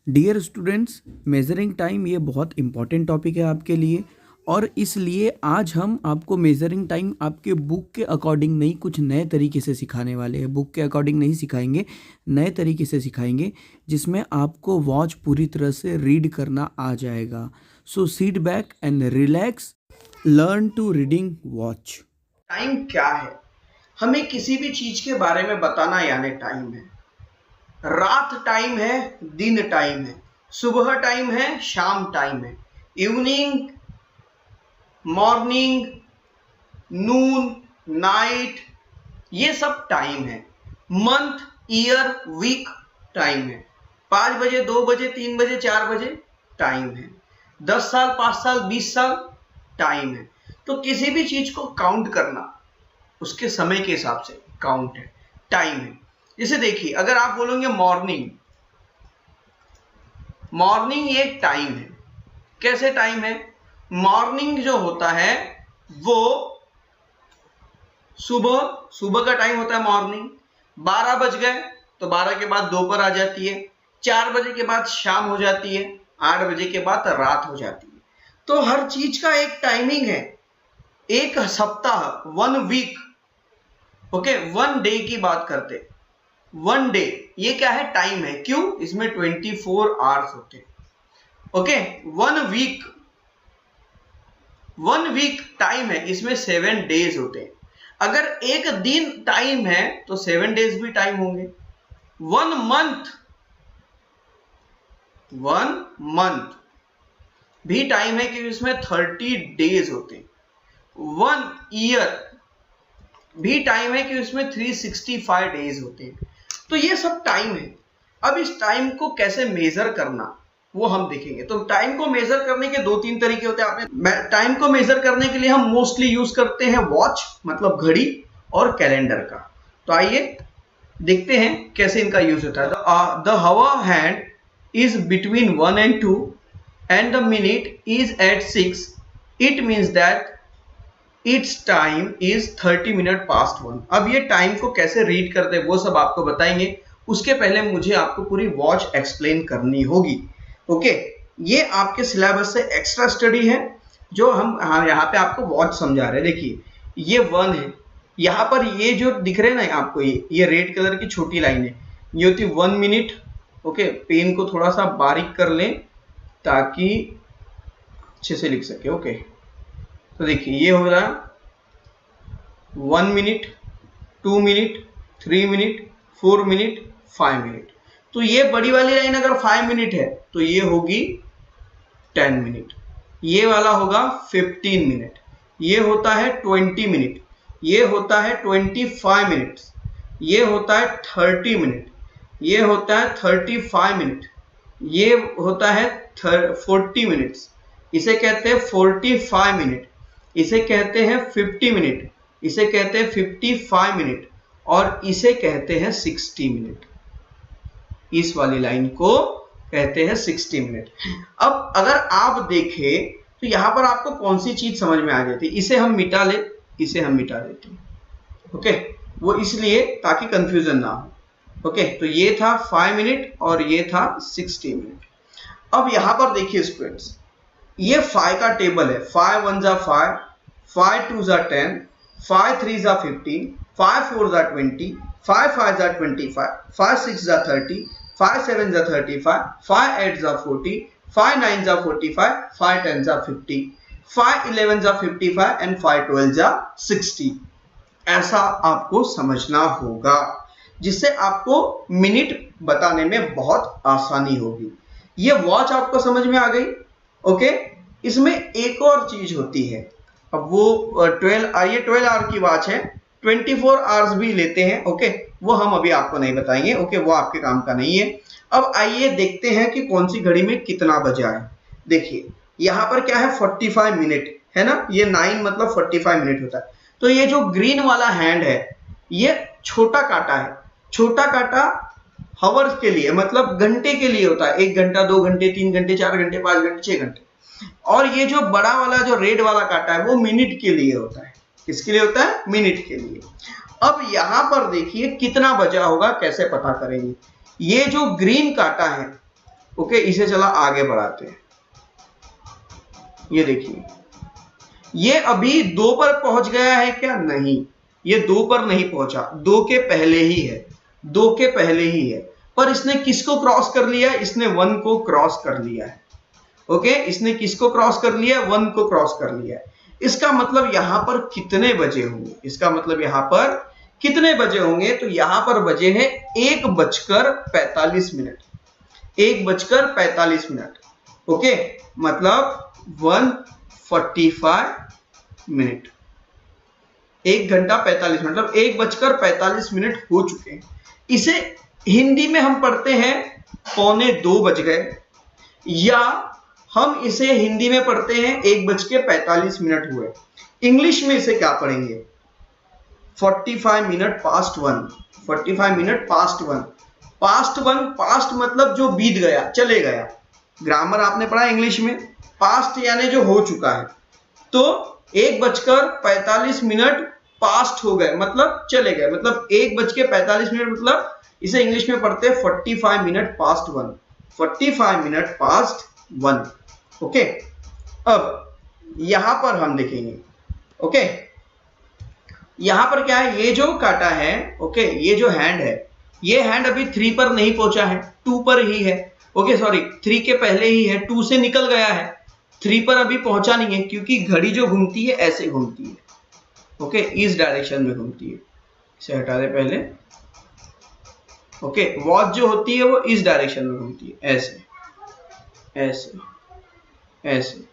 Dear students, measuring time ये बहुत important topic है आपके लिए और इसलिए आज हम आपको मेज़रिंग टाइम आपके बुक के अकॉर्डिंग नहीं, कुछ नए तरीके से सिखाने वाले हैं। बुक के अकॉर्डिंग नहीं सिखाएंगे, नए तरीके से सिखाएंगे जिसमें आपको वॉच पूरी तरह से रीड करना आ जाएगा। So sit back and relax, learn to reading watch. Time क्या है? हमें किसी भी चीज के बारे में बताना यानी टाइम है। रात टाइम है, दिन टाइम है, सुबह टाइम है, शाम टाइम है, इवनिंग, मॉर्निंग, नून, नाइट, ये सब टाइम है। मंथ, ईयर, वीक टाइम है। 5 बजे, 2 बजे, 3 बजे, 4 बजे टाइम है। 10 साल, 5 साल, 20 साल टाइम है। तो किसी भी चीज को काउंट करना उसके समय के हिसाब से काउंट है, टाइम है। जैसे देखिए, अगर आप बोलोगे मॉर्निंग, मॉर्निंग एक टाइम है। कैसे टाइम है? मॉर्निंग जो होता है वो सुबह का टाइम होता है मॉर्निंग। 12 बज गए तो 12 के बाद दोपहर आ जाती है, 4 बजे के बाद शाम हो जाती है, 8 बजे के बाद रात हो जाती है। तो हर चीज का एक टाइमिंग है। एक सप्ताह, 1 वीक, ओके, 1 डे की बात करते। 1 डे ये क्या है? टाइम है। क्यों? इसमें 24 आवर्स होते हैं। ओके, 1 वीक टाइम है, इसमें 7 डेज होते हैं। अगर एक दिन टाइम है तो 7 डेज भी टाइम होंगे। 1 मंथ भी टाइम है क्योंकि इसमें 30 डेज होते हैं। 1 ईयर भी टाइम है कि उसमें 365 डेज होते हैं। तो ये सब टाइम है। अब इस टाइम को कैसे मेजर करना वो हम देखेंगे। तो टाइम को मेजर करने के 2-3 तरीके होते हैं। आपने टाइम को मेजर करने के लिए हम मोस्टली यूज करते हैं वॉच, मतलब घड़ी, और कैलेंडर का। तो आइए देखते हैं कैसे इनका यूज होता है। The hour hand is between 1 and 2 and the minute is at 6. It means that it's time is 30 minute past 1। अब ये टाइम को कैसे रीड करते हैं वो सब आपको बताएंगे। उसके पहले मुझे आपको पूरी वॉच एक्सप्लेन करनी होगी। ओके, ये आपके सिलेबस से एक्स्ट्रा स्टडी है जो हम यहाँ पे आपको वॉच समझा रहे हैं। देखिए, ये 1 है। यहाँ पर ये जो दिख रहे हैं ना आपको, ये रेड कलर की छोटी लाइन है, ये होती 1 मिनट। ओके, पेन को थोड़ा सा बारीक कर लें ताकि अच्छे से लिख सके। ओके, तो देखिए, ये हो रहा 1 minute, 2 minute, 3 minute, 4 minute, 5 minute. तो ये बड़ी वाली लाइन अगर 5 मिनट है तो ये होगी 10 मिनट। ये वाला होगा 15 मिनट। ये होता है 20 मिनट। ये होता है 25 मिनट। ये होता है 30 मिनट। ये होता है 35 मिनट। ये होता है 40 मिनट्स। इसे कहते हैं 45 मिनट। इसे कहते हैं 50 मिनट। इसे कहते हैं 55 मिनट। और इसे कहते हैं 60 मिनट। इस वाली लाइन को कहते हैं 60 मिनट। अब अगर आप देखें तो यहां पर आपको कौन सी चीज समझ में आ जाती है। इसे हम मिटा ले, इसे हम मिटा देते हैं। ओके, वो इसलिए ताकि कंफ्यूजन ना हो। ओके, तो ये था 5 मिनट और ये था 60 मिनट। अब यहां पर देखिए स्टूडेंट्स, ये 5 का टेबल है। 5 1 जा 5, 5 2 जा 10, 5 3 जा 15, 5 4 जा 20, 5 5 जा 25, 5 6 जा 30, 5 7 जा 35, 5 8 जा 40, 5 9 जा 45, 5 10 जा 50, 5 11 जा 55 एंड 5 12 जा 60। ऐसा आपको समझना होगा जिससे आपको मिनट बताने में बहुत आसानी होगी। ये वॉच आपको समझ में आ गई। ओके, इसमें एक और चीज होती है। अब वो 12 आवर की वॉच है। 24 आवर्स भी लेते हैं। ओके, वो हम अभी आपको नहीं बताएंगे। ओके, वो आपके काम का नहीं है। अब आइए देखते हैं कि कौन सी घड़ी में कितना बजा है। देखिए, यहाँ पर क्या है, 45 मिनट है ना। ये 9 मतलब 45 मिनट होता है। तो ये जो ग्रीन वाला हैंड है ये छोटा काटा है। छोटा काटा हावर्स के लिए, मतलब घंटे के लिए होता है। 1 घंटा, 2 घंटे, 3 घंटे, 4 घंटे, 5 घंटे, 6 घंटे। और ये जो बड़ा वाला जो रेड वाला काटा है वो मिनट के लिए होता है। किसके लिए होता है? मिनट के लिए। अब यहां पर देखिए कितना बजा होगा, कैसे पता करेंगे। ये जो ग्रीन काटा है ओके, इसे चला आगे बढ़ाते हैं। ये देखिए, ये अभी 2 पर पहुंच गया है क्या? नहीं, ये 2 पर नहीं पहुंचा, 2 के पहले ही है, 2 के पहले ही है। पर इसने किसको क्रॉस कर लिया? इसने 1 को क्रॉस कर लिया है। ओके, इसने किसको क्रॉस कर लिया? 1 को क्रॉस कर लिया है। इसका मतलब यहां पर कितने बजे होंगे? इसका मतलब यहां पर कितने बजे होंगे? तो यहां पर बजे हैं 1:45 मिनट, 1:45 ओके, मतलब 1:45 मिनट, 1 घंटा 45 मिनट, मतलब 1:45 हो चुके हैं। इसे हिंदी में हम पढ़ते हैं 1:45 बज गए, या हम इसे हिंदी में पढ़ते हैं 1:45 हुए। इंग्लिश में इसे क्या पढ़ेंगे? 45 minute past 1, 45 minute past 1। Past 1, past मतलब जो बीत गया, चले गया। ग्रामर आपने पढ़ा इंग्लिश में, पास्ट यानी जो हो चुका है। तो 1:45 पास्ट हो गए, मतलब चले गए, मतलब 1:45 मतलब इसे इंग्लिश में पढ़ते हैं 45 minute past 1, 45 minute past 1। Okay, अब यहां पर हम देखेंगे। ओके, यहां पर क्या है? ये जो काटा है, ओके, ये जो हैंड है, ये हैंड अभी 3 पर नहीं पहुंचा है, 2 पर ही है। ओके, सॉरी, 3 के पहले ही है, 2 से निकल गया है, 3 पर अभी पहुंचा नहीं है, क्योंकि घड़ी जो घूमती है ऐसे घूमती है। ओके, इस डायरेक्शन में घूमती है। इसे हटा दे पहले। ओके, वॉच जो होती है वो इस डायरेक्शन में घूमती है, ऐसे ऐसे ऐसे।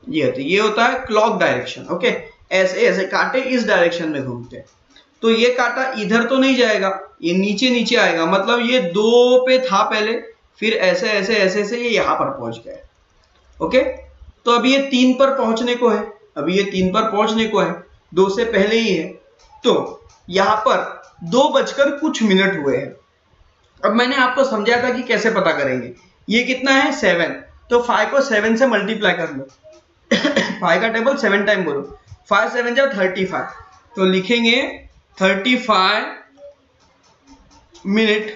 ये होता है क्लॉक डायरेक्शन। ओके, ऐसे ऐसे कांटे इस डायरेक्शन में घूमते हैं। तो ये कांटा इधर तो नहीं जाएगा, ये नीचे नीचे आएगा, मतलब ये 2 पे था पहले, फिर ऐसे ऐसे ऐसे ऐसे ये यहां पर पहुंच गया। ओके, तो अभी ये 3 पर पहुंचने को है, अभी ये 3 पर पहुंचने को है, 2 से पहले ही है। तो यहां पर 2 बजकर कुछ मिनट हुए हैं। अब मैंने आपको समझाया था कि कैसे पता करेंगे। ये कितना है? 7, तो 5 को 7 से मल्टीप्लाई कर लो। 5 का टेबल 7 टाइम बोलो, 5 7 जा 35, तो लिखेंगे 35 मिनट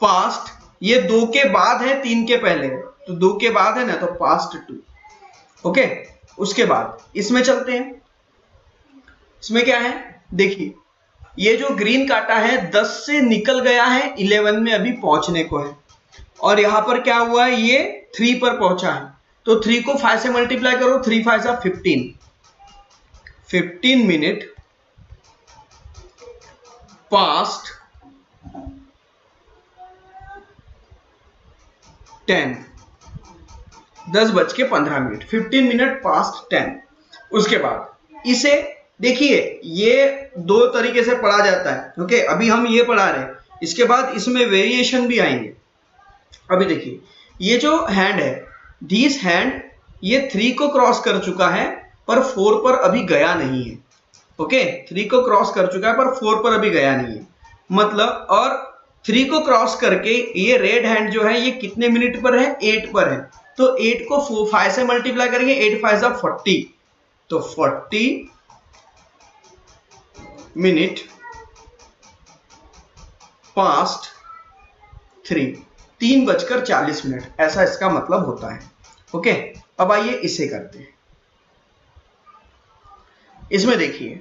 पास्ट। ये 2 के बाद है, 3 के पहले है, तो 2 के बाद है ना, तो पास्ट 2। ओके, उसके बाद इसमें चलते हैं। इसमें क्या है? देखिए, ये जो ग्रीन काटा है 10 से निकल गया है, 11 में अभी पहुंचने को है। और यहां पर क्या हुआ है? ये 3 पर पहुंचा है, तो 3 को 5 से मल्टीप्लाई करो, 3 5 जा 15, 15 मिनट पास्ट 10, 10:15, 15 मिनट पास्ट 10। उसके बाद इसे देखिए, ये 2 तरीके से पढ़ा जाता है। ओके, अभी हम ये पढ़ा रहे हैं, इसके बाद इसमें वेरिएशन भी आएंगे। अभी देखिए, ये जो हैंड है, दिस हैंड, ये 3 को क्रॉस कर चुका है, पर 4 पर अभी गया नहीं है। ओके, 3 को क्रॉस कर चुका है, पर 4 पर अभी गया नहीं है, मतलब। और 3 को क्रॉस करके ये रेड हैंड जो है, ये कितने मिनट पर है? 8 पर है, तो 8 को 5 से मल्टीप्लाई करेंगे, 8 5 जा 40, तो 40 मिनट पास्ट 3, 3:40, ऐसा इसका मतलब होता है। ओके, अब आइए इसे करते हैं। इसमें देखिए,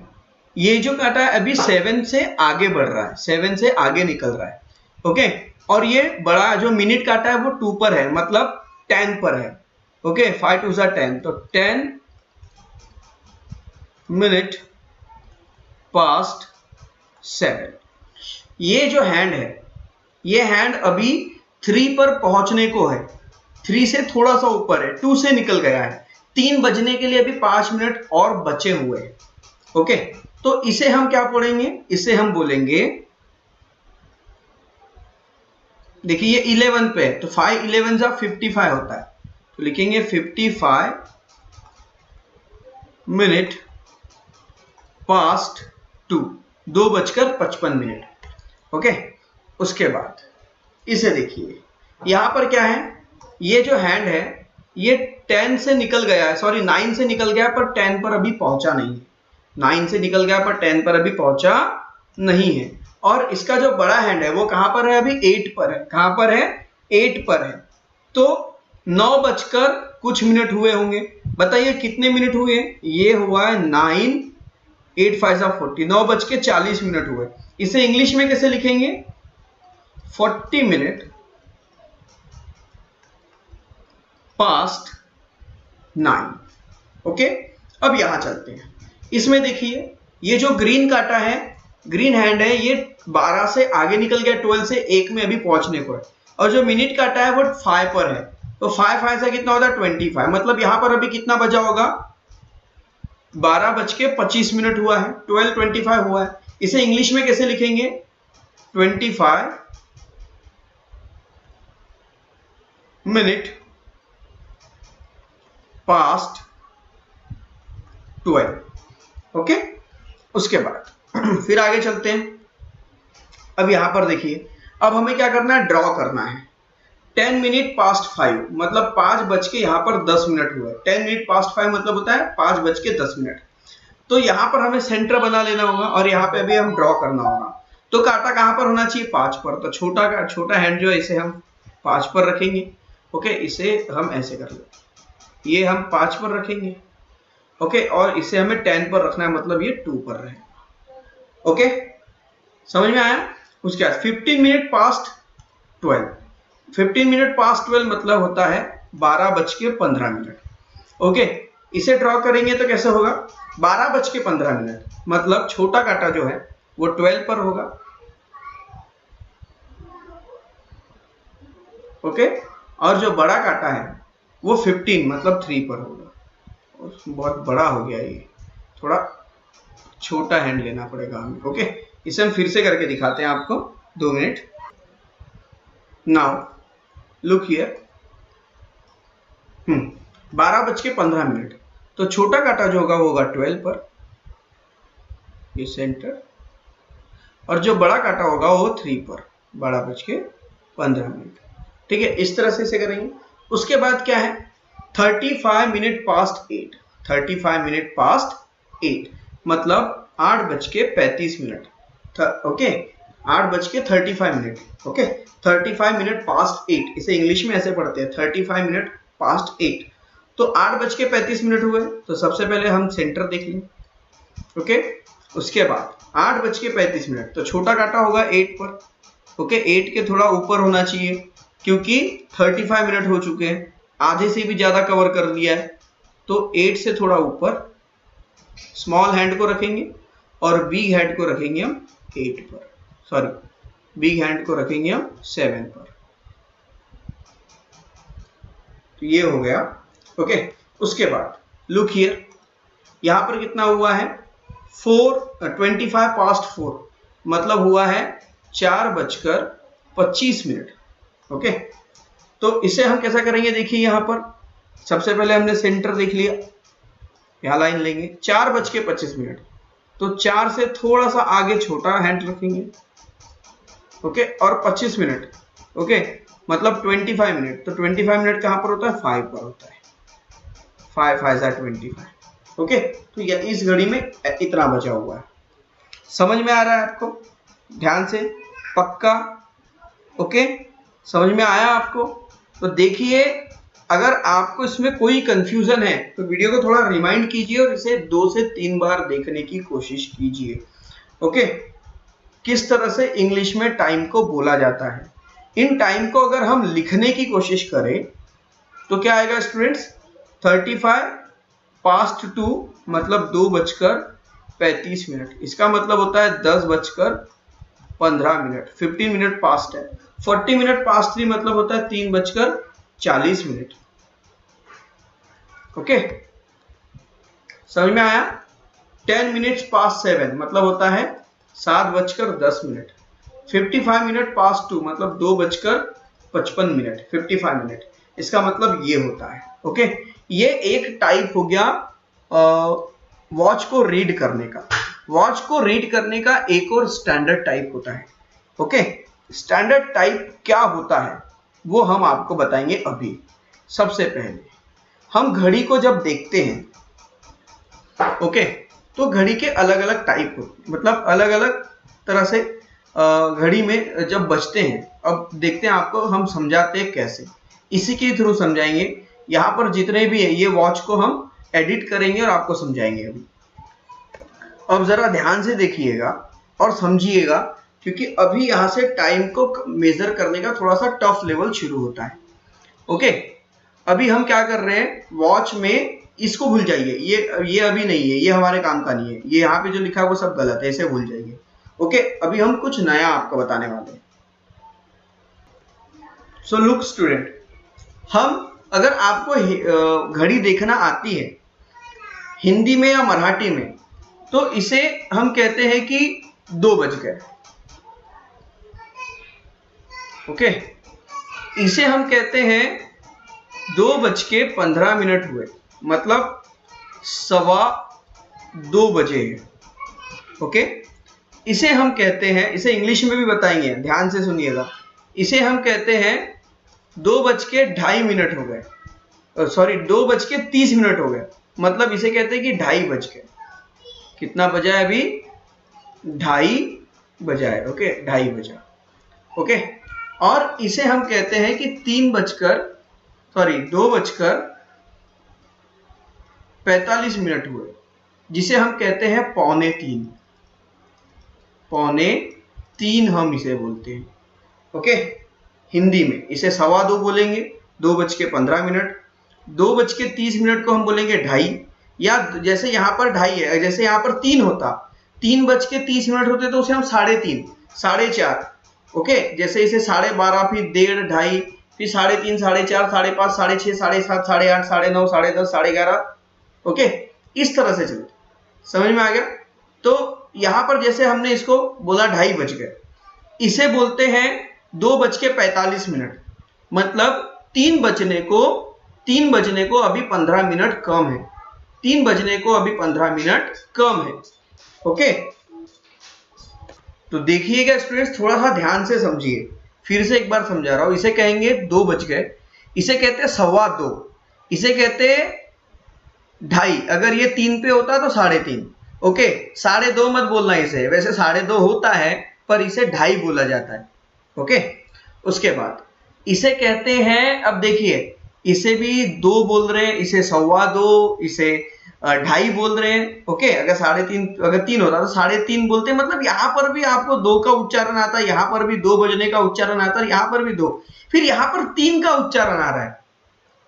ये जो काटा है अभी 7 से आगे बढ़ रहा है, 7 से आगे निकल रहा है। ओके, और ये बड़ा जो मिनट काटा है वो 2 पर है, मतलब 10 पर है। ओके, 5 2 जा 10, तो 10 मिनट पास्ट 7। ये जो हैंड है, ये हैंड अभी 3 पर पहुंचने को है, 3 से थोड़ा सा ऊपर है, 2 से निकल गया है, 3 बजने के लिए अभी 5 मिनट और बचे हुए हैं। ओके, तो इसे हम क्या पढ़ेंगे? इसे हम बोलेंगे, देखिए ये 11 पे है, तो 5 11 जा 55 होता है, तो लिखेंगे 55 मिनट पास्ट 2, 2:55। ओके, उसके बाद इसे देखिए, यहां पर क्या है? ये जो हैंड है, ये 10 से निकल गया है, सॉरी 9 से निकल गया, पर 10 पर अभी पहुंचा नहीं है। 9 से निकल गया, पर 10 पर अभी पहुंचा नहीं है। और इसका जो बड़ा हैंड है वो कहां पर है? अभी 8 पर है। कहां पर है? 8 पर है, तो 9 बजकर कुछ मिनट हुए होंगे। बताइए कितने मिनट हुए? ये हुआ है 9, 8 5 40, 9 बज के 40 मिनट हुए। इसे इंग्लिश में कैसे लिखेंगे? 40 मिनट पास्ट 9। ओके, अब यहां चलते हैं। इसमें देखिए ये जो ग्रीन काटा है, ग्रीन हैंड है, ये 12 से आगे निकल गया, 12 से 1 में अभी पहुंचने को है। और जो मिनट काटा है वो 5 पर है, तो 5 5 से कितना होता है? 25। मतलब यहां पर अभी कितना बजा होगा? 12 बज के 25 मिनट हुआ है, 12:25 हुआ है। इसे इंग्लिश में कैसे लिखेंगे? 25 मिनट पास्ट 12। ओके, उसके बाद फिर आगे चलते हैं। अब यहां पर देखिए, अब हमें क्या करना है? ड्रॉ करना है। 10 मिनट पास्ट 5 मतलब 5 बज के यहां पर 10 मिनट हुए। 10 मिनट पास्ट 5 मतलब होता है 5 बज के 10 मिनट। तो यहां पर हमें सेंटर बना लेना होगा और यहां पे अभी हम ड्रॉ करना होगा। तो कांटा कहां पर होना चाहिए? 5 पर। तो छोटा हैंड जो है इसे हम 5 पर रखेंगे। ओके, इसे हम ऐसे कर लेते, ये हम 5 पर रखेंगे। ओके, और इसे हमें 10 पर रखना है, मतलब ये 2 पर रहेगा। ओके, समझ में आया? उसके बाद 15 मिनट पास्ट 12। 15 मिनट पास्ट 12 मतलब होता है 12 बज के 15 मिनट। ओके, इसे ड्रॉ करेंगे तो कैसे होगा? 12 बज के 15 मिनट मतलब छोटा कांटा जो है वो 12 पर होगा। ओके, और जो बड़ा कांटा है वो 15 मतलब 3 पर होगा। बहुत बड़ा हो गया ये, थोड़ा छोटा हैंड लेना पड़ेगा हमें। ओके, इसे हम फिर से करके दिखाते हैं आपको, 2 मिनट। नाउ लुक हियर, 12 बज के 15 मिनट, तो छोटा कांटा जो होगा वो होगा 12 पर, ये सेंटर, और जो बड़ा कांटा होगा वो 3 पर, 12 बज के 15 मिनट। ठीक है, इस तरह से इसे करेंगे। उसके बाद क्या है? 35 मिनट पास्ट 8। 35 मिनट पास्ट 8 मतलब 8 बज के 35 मिनट। ओके, 8 बज के 35 मिनट। ओके, 35 मिनट पास्ट 8, इसे इंग्लिश में ऐसे पढ़ते हैं 35 मिनट पास्ट 8। तो 8 बज के 35 मिनट हुए, तो सबसे पहले हम सेंटर देख लें। ओके, उसके बाद 8 बज के 35 मिनट, तो छोटा कांटा होगा 8 पर। ओके, 8 के थोड़ा ऊपर होना चाहिए क्योंकि 35 मिनट हो चुके हैं, आधे से भी ज्यादा कवर कर लिया है। तो 8 से थोड़ा ऊपर स्मॉल हैंड को रखेंगे और बिग हैंड को रखेंगे हम 8 पर, सॉरी बिग हैंड को रखेंगे हम 7 पर। तो ये हो गया। ओके, उसके बाद लुक हियर, यहां पर कितना हुआ है? 25 पास्ट 4 मतलब हुआ है 4 बजकर 25 मिनट। ओके, तो इसे हम कैसा करेंगे? देखिए यहां पर सबसे पहले हमने सेंटर देख लिया, यहां लाइन लेंगे 4 बज के 25 मिनट, तो 4 से थोड़ा सा आगे छोटा हैंड रखेंगे। ओके, और 25 मिनट, ओके मतलब 25 मिनट, तो 25 मिनट कहां पर होता है? 5 पर होता है, 5 5 25। ओके, तो ये इस घड़ी में इतना बचा हुआ है। समझ में आ रहा है आपको? ध्यान से, पक्का? ओके, समझ में आया आपको? तो देखिए, अगर आपको इसमें कोई कंफ्यूजन है तो वीडियो को थोड़ा रिमाइंड कीजिए और इसे 2 से 3 बार देखने की कोशिश कीजिए। ओके, किस तरह से इंग्लिश में टाइम को बोला जाता है। इन टाइम को अगर हम लिखने की कोशिश करें तो क्या आएगा स्टूडेंट्स? 35 पास्ट 2 मतलब 2 बजकर 35 मिनट, इसका मतलब होता है 10 बजकर 15 मिनट। 15 मिनट पास्ट है। 40 मिनट पास्ट 3 मतलब होता है 3 बजकर 40 मिनट। ओके, समझ में आया? 10 मिनट्स पास्ट 7 मतलब होता है 7 बजकर 10 मिनट। 55 मिनट पास्ट 2 मतलब 2 बजकर 55 मिनट, 55 मिनट, इसका मतलब ये होता है। ओके, ये एक टाइप हो गया वॉच को रीड करने का। वॉच को रीड करने का एक और स्टैंडर्ड टाइप होता है। ओके, स्टैंडर्ड टाइप क्या होता है वो हम आपको बताएंगे अभी। सबसे पहले हम घड़ी को जब देखते हैं, ओके, तो घड़ी के अलग अलग टाइप होते हैं, मतलब अलग अलग तरह से घड़ी में जब बजते हैं, अब देखते हैं आपको हम समझाते हैं कैसे, इसी के थ्रू समझाएंगे। यहाँ पर जितने भी है ये वॉच को हम एडिट करेंगे और आपको समझाएंगे अभी। अब जरा ध्यान से देखिएगा और समझिएगा, क्योंकि अभी यहाँ से टाइम को मेजर करने का थोड़ा सा टफ लेवल शुरू होता है। ओके, अभी हम क्या कर रहे हैं, वॉच में इसको भूल जाइए, ये अभी नहीं है, ये हमारे काम का नहीं है, ये यहाँ पे जो लिखा है वो सब गलत है, इसे भूल जाइए। ओके, अभी हम कुछ नया आपको बताने वाले हैं। सो लुक स्टूडेंट, हम अगर आपको घड़ी देखना आती है हिंदी में या मराठी में, तो इसे हम कहते हैं कि 2 बज गए। ओके, इसे हम कहते हैं 2:15 हुए, मतलब 2:15 बजे है। ओके, इसे हम कहते हैं, इसे इंग्लिश में भी बताएंगे, ध्यान से सुनिएगा, इसे हम कहते हैं 2:02 हो गए, सॉरी 2:30 हो गए, मतलब इसे कहते हैं कि 2:30 बज गए। कितना बजा है अभी, 2:30 बजा है। ओके, 2:30 बजा। ओके, और इसे हम कहते हैं कि 2:45 हुए, जिसे हम कहते हैं 2:45। 2:45 हम इसे बोलते हैं। ओके, हिंदी में इसे 2:15 बोलेंगे, 2:15। 2:30 को हम बोलेंगे 2:30, या जैसे यहाँ पर 2:30 है, जैसे यहाँ पर 3 होता, 3:30 होते तो उसे हम 3:30, 4:30। ओके, जैसे इसे 12:30, फिर 1:30, 2:30, फिर 3:30, 4:30, 5:30, 6:30, 7:30, 8:30, 9:30, 10:30, 11:30। ओके, इस तरह से चलते, समझ में आ गया। तो यहाँ पर जैसे हमने इसको बोला 2:30 बज गए, इसे बोलते हैं 2:45, मतलब 3 बजने को अभी 15 मिनट कम है, 3 बजने को अभी 15 मिनट कम है। ओके, तो देखिएगा स्टूडेंट्स, थोड़ा सा ध्यान से समझिए, फिर से एक बार समझा रहा हूं। इसे कहेंगे 2 बज गए, इसे कहते हैं 2:15, इसे कहते हैं 2:30, अगर ये 3 पे होता तो 3:30। ओके, 2:30 मत बोलना इसे, वैसे 2:30 होता है पर इसे 2:30 बोला जाता है। ओके, उसके बाद इसे कहते हैं, अब देखिए इसे भी 2 बोल रहे हैं, इसे 2:15, इसे 2:30 बोल रहे हैं। ओके, अगर 3:30, अगर 3 होता तो 3:30 बोलते हैं, मतलब यहाँ पर भी आपको 2 का उच्चारण आता है, यहाँ पर भी 2 बजने का उच्चारण आता है, यहाँ पर भी 2, फिर यहाँ पर 3 का उच्चारण आ रहा है।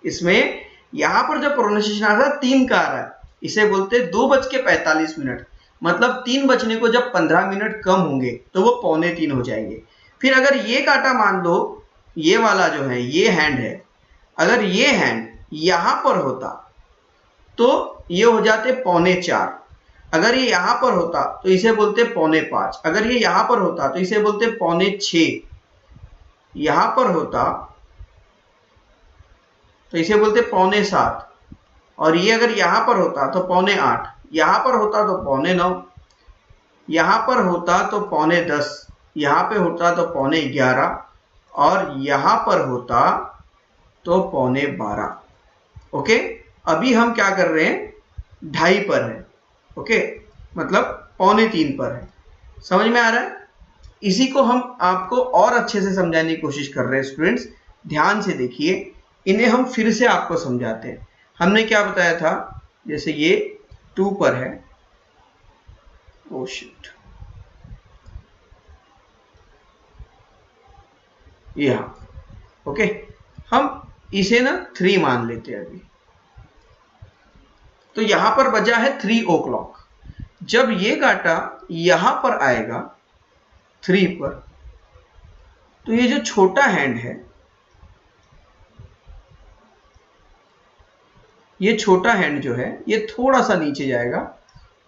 इसमें यहाँ पर जो प्रोनाउंसिएशन आ रहा है 3 का आ रहा है, इसे बोलते हैं 2:45, मतलब 3 बजने को जब 15 मिनट कम होंगे तो वो 2:45 हो जाएंगे। फिर अगर ये काटा मान लो, ये वाला जो है, ये हैंड है, अगर ये हैंड यहां पर होता तो ये हो जाते 3:45, अगर ये यहां पर होता तो इसे बोलते 4:45, अगर ये यहां पर होता तो इसे बोलते 5:45, यहां पर होता तो इसे बोलते 7:45, और ये अगर यहां पर होता तो 7:45, यहां पर होता तो 9:45, यहां पर होता तो 9:10, यहां पे होता तो 11:15, और यहां पर होता तो 11:15। ओके, अभी हम क्या कर रहे हैं, 2:30 पर है। ओके, मतलब 2:45 पर है, समझ में आ रहा है। इसी को हम आपको और अच्छे से समझाने की कोशिश कर रहे हैं स्टूडेंट्स, ध्यान से देखिए, इन्हें हम फिर से आपको समझाते हैं। हमने क्या बताया था, जैसे ये 2 पर है, ओ शिट, यहाँ। ओके, हम इसे ना 3 मान लेते हैं अभी, तो यहां पर बजा है 3 o'clock। जब ये काटा यहां पर आएगा 3 पर, तो ये जो छोटा हैंड है, ये छोटा हैंड जो है ये थोड़ा सा नीचे जाएगा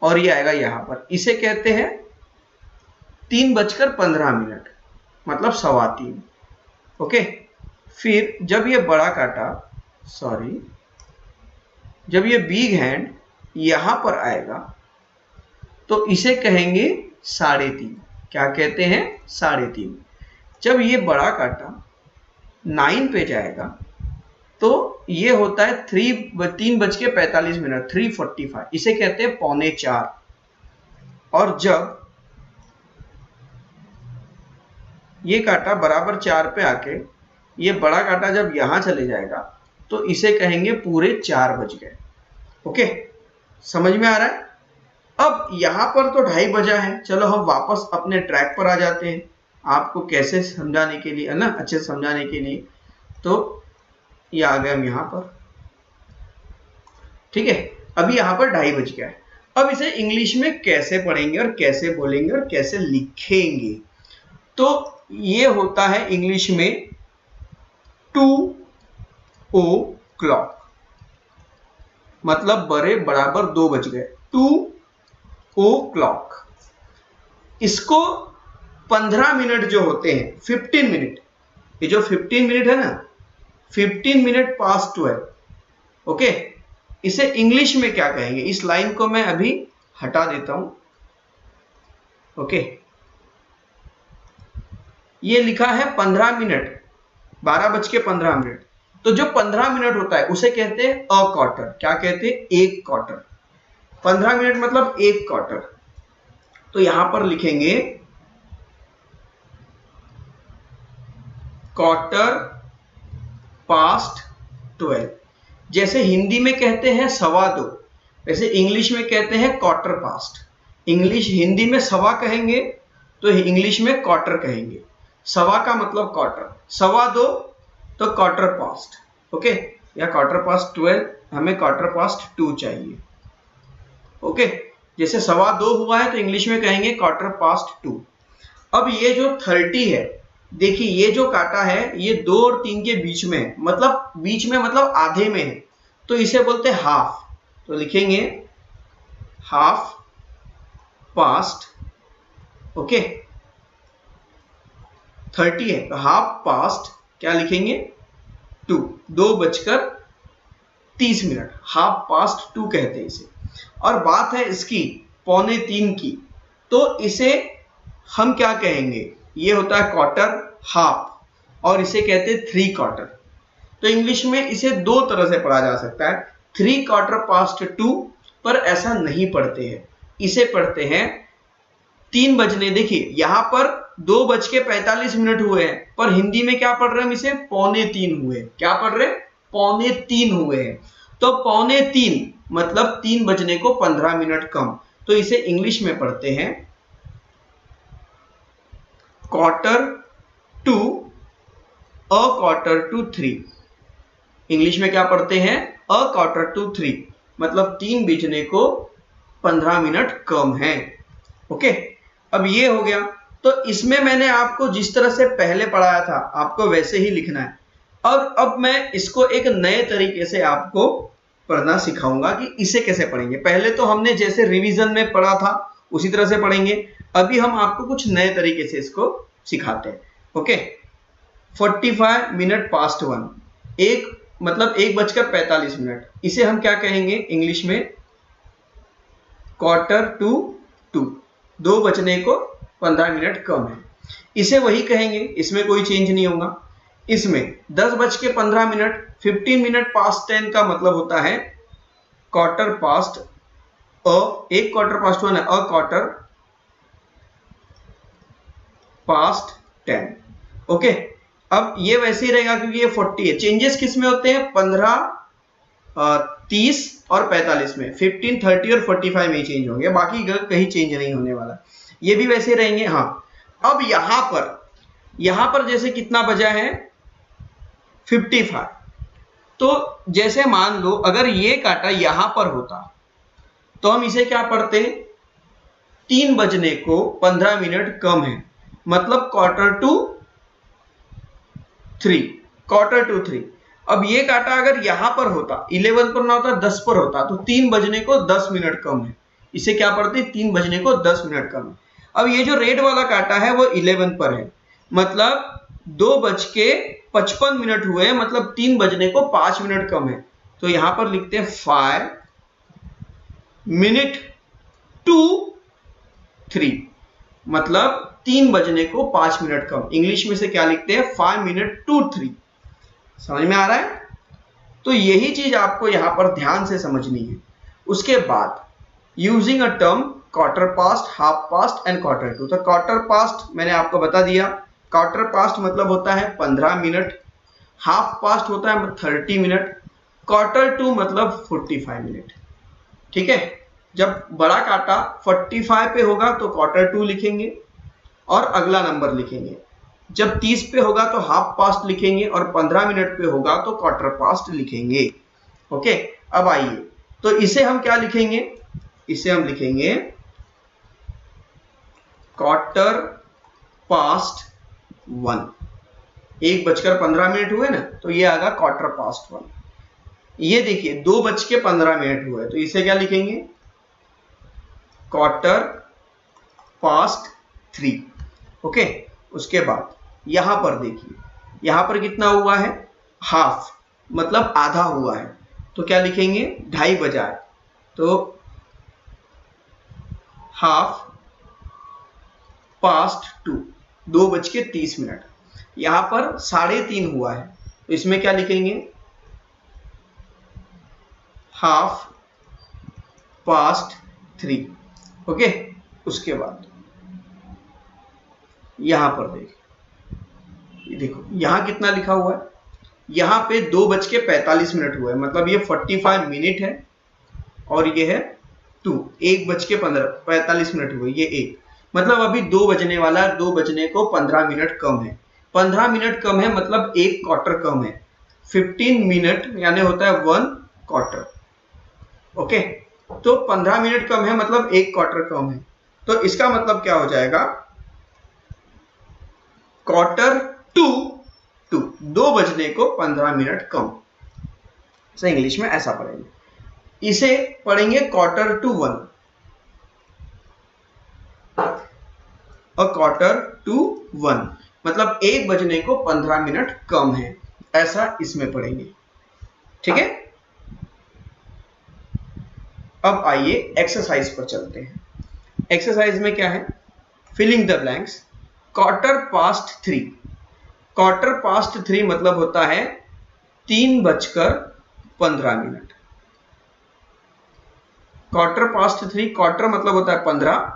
और ये आएगा यहां पर, इसे कहते हैं 3:15, मतलब 3:15। ओके, फिर जब ये बड़ा काटा, सॉरी, जब ये बिग हैंड यहां पर आएगा तो इसे कहेंगे 3:30। क्या कहते हैं, 3:30। जब ये बड़ा काटा 9 पे जाएगा तो ये होता है 3:45, 3:45, इसे कहते हैं 3:45। और जब ये कांटा बराबर 4 पे आके ये बड़ा कांटा जब यहाँ चले जाएगा तो इसे कहेंगे पूरे 4 बज गए। ओके, समझ में आ रहा है? अब यहाँ पर तो 2:30 बजा है, चलो हम वापस अपने ट्रैक पर आ जाते हैं आपको कैसे समझाने के लिए, है ना, अच्छे से समझाने के लिए। तो ये आ गए हम यहाँ पर, ठीक है। अभी यहाँ पर 2:30 बज गया है। अब इसे इंग्लिश में कैसे पढ़ेंगे और कैसे बोलेंगे और कैसे लिखेंगे? तो ये होता है इंग्लिश में 2 o'clock, मतलब बराबर 2 बज गए, 2 o'clock। इसको 15 मिनट जो होते हैं, 15 मिनट, ये जो 15 मिनट है ना, 15 मिनट पास 12, ओके, इसे इंग्लिश में क्या कहेंगे? इस लाइन को मैं अभी हटा देता हूं, ओके। ये लिखा है 15 मिनट, 12:15। तो जो 15 मिनट होता है उसे कहते हैं अ क्वार्टर। क्या कहते हैं? एक क्वार्टर। 15 मिनट मतलब एक क्वार्टर। तो यहां पर लिखेंगे क्वार्टर पास्ट 12। जैसे हिंदी में कहते हैं 2:15, वैसे इंग्लिश में कहते हैं क्वार्टर पास्ट। इंग्लिश हिंदी में सवा कहेंगे तो इंग्लिश में क्वार्टर कहेंगे। सवा का मतलब क्वार्टर, 2:15 तो क्वार्टर पास्ट, ओके, या क्वार्टर पास्ट 12, हमें क्वार्टर पास्ट 2 चाहिए, ओके। जैसे 2:15 हुआ है तो इंग्लिश में कहेंगे क्वार्टर पास्ट 2। अब ये जो 30 है, देखिए ये जो काटा है ये 2 और 3 के बीच में है, मतलब बीच में मतलब आधे में है, तो इसे बोलते हैं हाफ। तो लिखेंगे हाफ पास्ट, ओके। 30 है तो हाफ पास्ट क्या लिखेंगे? 2, 2:30, हाफ पास्ट 2 कहते हैं इसे। और बात है इसकी 2:45 की, तो इसे हम क्या कहेंगे? ये होता है क्वार्टर, हाफ, और इसे कहते हैं 3 क्वार्टर। तो इंग्लिश में इसे 2 तरह से पढ़ा जा सकता है, 3 क्वार्टर पास्ट 2, पर ऐसा नहीं पढ़ते हैं, इसे पढ़ते हैं 3 बजने। देखिए यहां पर 2:45 हुए हैं, पर हिंदी में क्या पढ़ रहे हैं हम? इसे 2:45 हुए। क्या पढ़ रहे हैं? 2:45 हुए हैं। तो 2:45 मतलब 3 बजने को 15 मिनट कम, तो इसे इंग्लिश में पढ़ते हैं quarter to a quarter to 3। English में क्या पढ़ते हैं? अ क्वार्टर टू 3, मतलब 3 बजने को 15 मिनट कम है, ओके। अब ये हो गया। तो इसमें मैंने आपको जिस तरह से पहले पढ़ाया था आपको वैसे ही लिखना है। अब मैं इसको एक नए तरीके से आपको पढ़ना सिखाऊंगा कि इसे कैसे पढ़ेंगे। पहले तो हमने जैसे रिवीजन में पढ़ा था उसी तरह से पढ़ेंगे, अभी हम आपको कुछ नए तरीके से इसको सिखाते हैं, ओके। 45 मिनट पास्ट 1, एक मतलब 1:45, इसे हम क्या कहेंगे इंग्लिश में? क्वार्टर टू 2, 2 बजने को 15 मिनट कम है, इसे वही कहेंगे, इसमें कोई चेंज नहीं होगा। इसमें 10:15, 15 मिनट पास्ट 10 का मतलब होता है क्वार्टर पास्ट एक क्वार्टर पास्ट 1 है, अ क्वार्टर पास्ट 10, ओके। अब ये वैसे ही रहेगा क्योंकि ये 40 है। चेंजेस किस में होते हैं? 15, 30 और 45 में, 15, 30 और 45 में चेंज होंगे, बाकी कहीं चेंज नहीं होने वाला। ये भी वैसे रहेंगे, हाँ। अब यहां पर जैसे कितना बजा है? 55। तो जैसे मान लो अगर ये काटा यहां पर होता तो हम इसे क्या पढ़ते? 3 बजने को 15 मिनट कम है, मतलब क्वार्टर टू 3। अब ये काटा अगर यहां पर होता, 11 पर ना होता, 10 पर होता, तो 3 बजने को 10 मिनट कम है, इसे क्या पढ़ते? 3 बजने को 10 मिनट कम है। अब ये जो रेड वाला काटा है वो 11 पर है, मतलब 2:55 हुए, मतलब 3 बजने को 5 मिनट कम है, तो यहां पर लिखते हैं 5 मिनट टू 3, मतलब 3 बजने को 5 मिनट कम। इंग्लिश में से क्या लिखते हैं? 5 मिनट टू 3। समझ में आ रहा है? तो यही चीज आपको यहां पर ध्यान से समझनी है। उसके बाद using a term quarter past, half past and quarter to. तो क्वार्टर पास्ट मैंने आपको बता दिया क्वार्टर पास्ट मतलब होता है 15 मिनट, हाफ पास्ट होता है 30 मिनट, क्वार्टर टू मतलब 45 मिनट। ठीक है, जब बड़ा काटा 45 पे होगा तो क्वार्टर टू लिखेंगे और अगला नंबर लिखेंगे। जब 30 पे होगा तो हाफ पास्ट लिखेंगे और 15 मिनट पे होगा तो क्वार्टर पास्ट लिखेंगे। ओके, अब आइए, तो इसे हम क्या लिखेंगे? इसे हम लिखेंगे क्वार्टर पास्ट 1। 1:15 हुए ना, तो ये आएगा क्वार्टर पास्ट 1। ये देखिए 2:15 हुए, तो इसे क्या लिखेंगे? Quarter past 3। ओके, उसके बाद यहां पर देखिए, यहां पर कितना हुआ है? हाफ, मतलब आधा हुआ है, तो क्या लिखेंगे? 2:30 बजा है, तो हाफ पास्ट 2, 2:30। यहां पर 3:30 हुआ है, तो इसमें क्या लिखेंगे? Half past 3। ओके, उसके बाद यहां पर देखो यहां कितना लिखा हुआ है? यहां पे 2:45 हुआ है, मतलब ये 45 मिनट है और ये है 2। 1:45 हुए, ये 1, मतलब अभी 2 बजने वाला है। 2 बजने को 15 मिनट कम है, 15 मिनट कम है मतलब 1 क्वार्टर कम है। 15 मिनट यानी होता है 1 क्वार्टर। ओके, तो 15 मिनट कम है मतलब 1 क्वार्टर कम है, तो इसका मतलब क्या हो जाएगा? क्वार्टर टू 2 बजने को 15 मिनट कम। सो इंग्लिश में ऐसा पढ़ेंगे। इसे पढ़ेंगे क्वार्टर टू 1 और क्वार्टर टू 1 मतलब 1 बजने को 15 मिनट कम है, ऐसा इसमें पढ़ेंगे। ठीक है, अब आइए एक्सरसाइज पर चलते हैं। एक्सरसाइज में क्या है? Filling the blanks. Quarter past 3, quarter past 3 मतलब होता है 3:15। क्वार्टर पास्ट 3, क्वार्टर मतलब होता है 15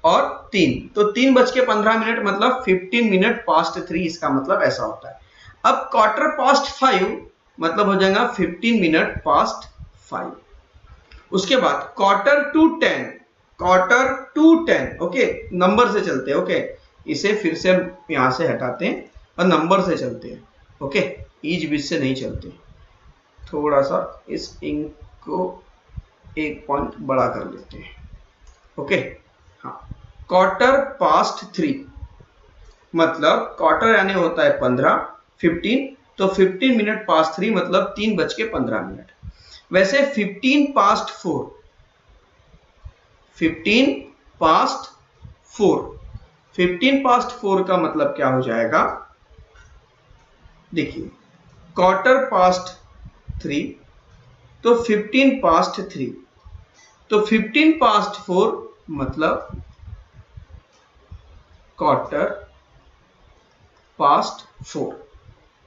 और 3, तो 3:15 मतलब 15 मिनट पास्ट 3, इसका मतलब ऐसा होता है। अब क्वार्टर पास्ट 5 मतलब हो जाएगा 15 मिनट पास्ट 5। उसके बाद quarter to 10, quarter to 10। Okay, number से चलते हैं। ओके, इसे फिर से हम यहां से हटाते हैं और नंबर से चलते हैं। ओके, ईच बीच से नहीं चलते। थोड़ा सा इस इंक को 1 पॉइंट बड़ा कर लेते हैं। ओके, हाँ, क्वार्टर पास्ट 3 मतलब क्वार्टर यानी होता है 15, 15, तो 15 मिनट पास्ट 3 मतलब 3:15। वैसे 15 पास्ट 4, 15 पास्ट 4, 15 पास्ट 4 का मतलब क्या हो जाएगा? देखिए, क्वार्टर पास्ट 3 तो 15 पास्ट 3, तो 15 पास्ट 4 मतलब क्वार्टर पास्ट 4।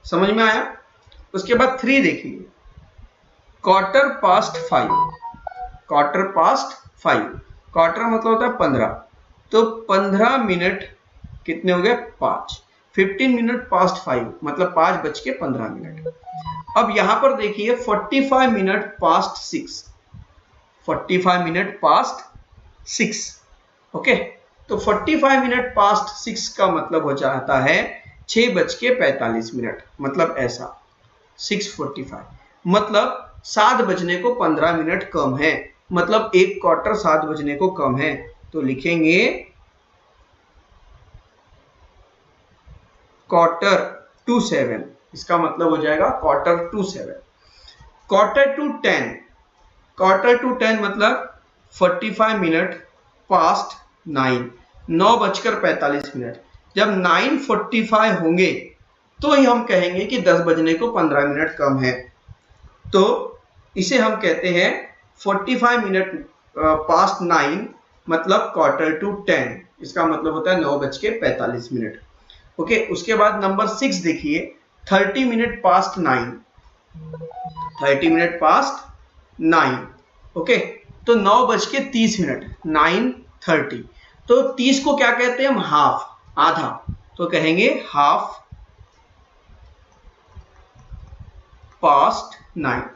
समझ में आया? उसके बाद 3 देखिए, quarter past 5, quarter past 5, quarter मतलब होता है 15, तो 15 मिनट कितने हो गए? 5। 15 मिनट पास्ट 5 मतलब 5:15। अब यहां पर देखिए 45 minute past 6, 45 minute past 6। Okay, तो 45 मिनट पास्ट 6 का मतलब हो जाता है 6:45, मतलब ऐसा 6:45, मतलब 7 बजने को 15 मिनट कम है, मतलब 1 क्वार्टर 7 बजने को कम है, तो लिखेंगे क्वार्टर टू 7। इसका मतलब हो जाएगा quarter to 7। Quarter to 10, quarter to 10 मतलब 45 मिनट पास्ट 9, 9:45। जब 9:45 होंगे तो ही हम कहेंगे कि 10 बजने को 15 मिनट कम है, तो इसे हम कहते हैं 45 मिनट पास्ट 9 मतलब क्वार्टर टू 10। इसका मतलब होता है 9:45। ओके, उसके बाद नंबर 6 देखिए, 30 minute past 9, 30 minute past 9। Okay, तो 9:30, 9:30, तो 30 को क्या कहते हैं हम? हाफ, आधा। तो कहेंगे 1/2 past 9।